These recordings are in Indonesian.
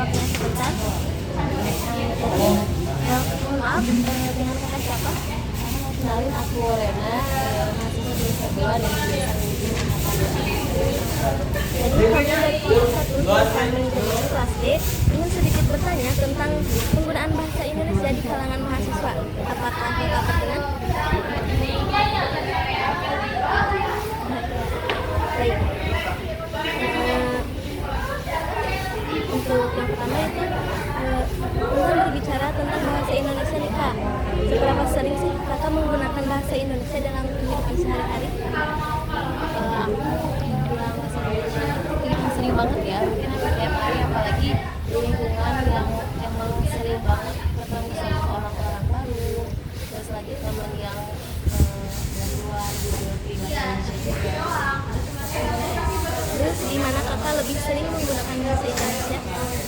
waktunya sebentar. Maaf, dengan kakak siapa? Kenalin, aku Lena, mahasiswa semester 2 dari jurusan Jadi kami dari kelas 1 jurusan manajemen kelas D ingin sedikit bertanya tentang penggunaan bahasa Indonesia di kalangan mahasiswa. Apakah kakak berkenan? Baik. Untuk yang pertama itu mungkin berbicara tentang bahasa Indonesia nih kak. Seberapa sering sih kakak menggunakan bahasa Indonesia dalam kehidupan sehari-hari? bilang bahasa Indonesia itu sering banget ya, mungkin hampir tiap hari, apalagi di lingkungan yang emang sering banget ketemu sama orang-orang baru, terus lagi temen yang dari luar juga bahasa Indonesia juga. Terus gimana kakak lebih sering menggunakan bahasa Indonesia?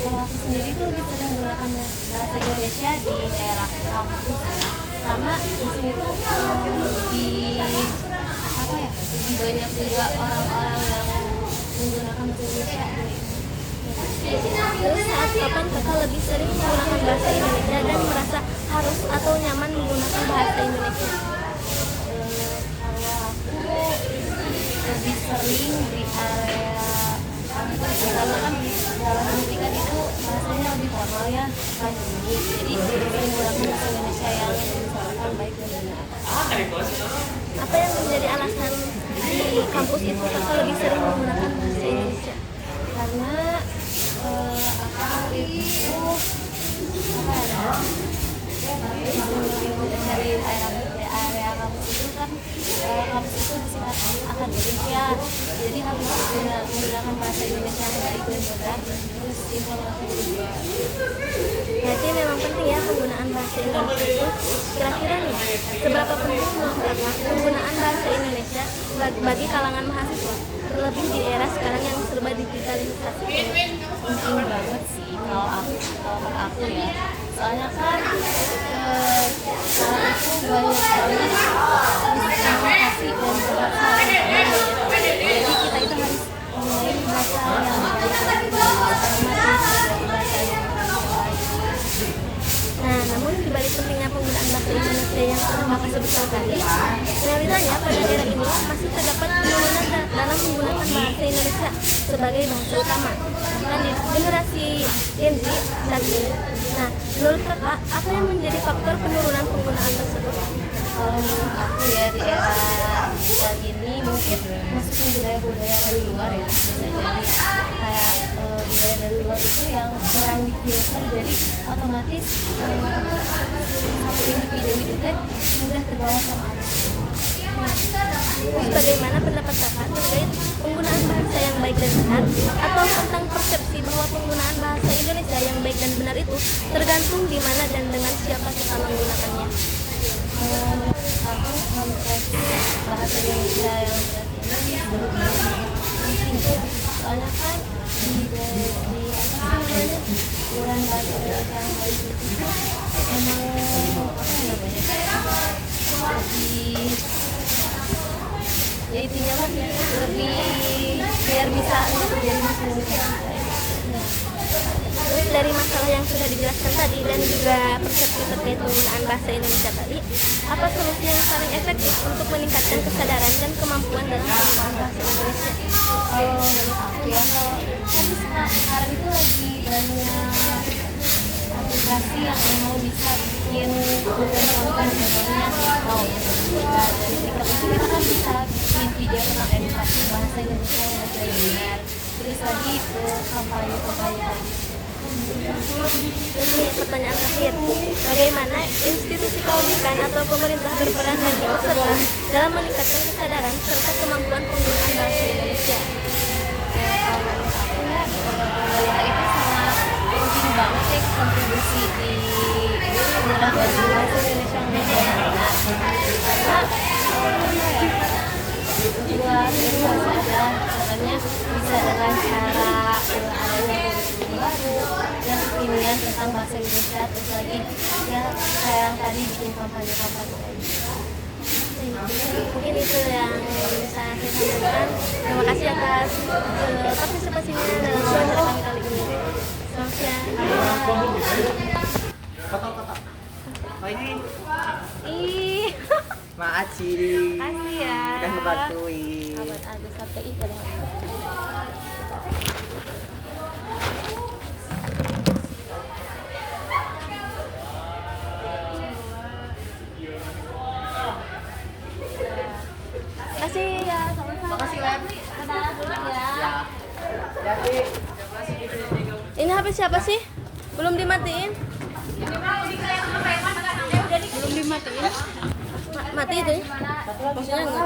Kalau aku sendiri tuh lebih sering menggunakan bahasa Indonesia di daerah kampus, karena di sini tuh di apa ya, lebih banyak juga orang-orang yang menggunakan bahasa Indonesia. Terus saat kapan kakak lebih sering menggunakan bahasa Indonesia dan merasa harus atau nyaman menggunakan bahasa Indonesia? Kalau aku lebih sering di area kampus, karena kan di dalam pendidikan itu bahasanya lebih formal ya, kan, jadi sering menggunakan bahasa Indonesia yang misalkan baik dan benar. Apa yang menjadi alasan di kampus itu kakak lebih sering menggunakan bahasa Indonesia? Karena aku itu apa ya, dari area kampus itu kan, kampus itu bersifat akademis ya, jadi harus menggunakan bahasa Indonesia yang baik dan benar, terus informasi juga. Berarti memang penting ya penggunaan bahasa Indonesia itu. Kira-kira nih, seberapa penting menurut kakak penggunaan bahasa Indonesia bagi kalangan mahasiswa, terlebih di era sekarang yang serba digitalisasi? Penting banget sih kalau aku ya, soalnya kan sekarang itu banyak banget miskomunikasi dan berbahasa yang berbeda, jadi kita itu harus memilih bahasa yang baik dan bahasa yang Nah, namun dibalik pentingnya penggunaan bahasa Indonesia yang sudah kakak sebutkan tadi, realitanya pada era ini masih terdapat penurunan dalam menggunakan bahasa Indonesia sebagai bahasa utama, bahkan di generasi Gen Z saat ini. Nah, menurut kakak, apa yang menjadi faktor penurunan penggunaan tersebut? Kalau menurut aku ya, di era digital ini mungkin masuknya budaya-budaya dari luar ya, bisa jadi kayak budaya dari luar itu yang kurang difilter, jadi otomatis satu individu itu kan mudah terbawa sama arus. Terus bagaimana pendapat kakak terkait penggunaan bahasa yang baik dan benar, atau tentang persepsi bahwa penggunaan bahasa Indonesia yang baik dan benar itu tergantung di mana dan dengan siapa kita menggunakannya? Menurut aku konteks bahasa Indonesia yang benar ini penting, soalnya kan di penggunaan bahasa Indonesia yang baik itu emang apa ya, lebih ya intinya kan lebih biar bisa jadi bahasa Indonesia. Terus dari masalah yang sudah dijelaskan tadi dan juga persepsi terkait penggunaan bahasa Indonesia tadi, apa solusi yang paling efektif untuk meningkatkan kesadaran dan kemampuan dalam penggunaan bahasa Indonesia? Kalau menurut aku ya, kalau kan sekarang itu lagi banyak aplikasi yang mau bisa bikin konten, contohnya mau dari TikTok itu kita kan bisa bikin video tentang edukasi bahasa Indonesia yang baik dan benar, terus lagi ke kampanye tadi. Ini pertanyaan terakhir, bagaimana institusi pendidikan atau pemerintah berperan dan ikut serta dalam meningkatkan kesadaran serta kemampuan penggunaan bahasa Indonesia? Kalau menurut aku ya, pemerintah itu sangat penting banget ya kontribusi di penggunaan bahasa Indonesia yang baik dan benar, karena buat edukasi aja, caranya bisa dengan cara adanya buku baru dan kekinian tentang bahasa Indonesia, terus lagi ya kayak yang tadi bikin kampanye-kampanye kayak gitu. Mungkin itu yang bisa saya sampaikan. Terima kasih atas partisipasinya dalam wawancara kami kali ini. Selamat siang. Kotak. Oh ini. Ih. Maaci. Kasih ya. Kasih bantuin. Abad ada sate ih kadang. Kasih ya, sama-sama. Makasih, Lem. Dadah dulu ya. Ya. Jadi. Ini HP siapa sih? Belum dimatiin? Belum dimatiin? Mati itu ya? Maksudnya enggak?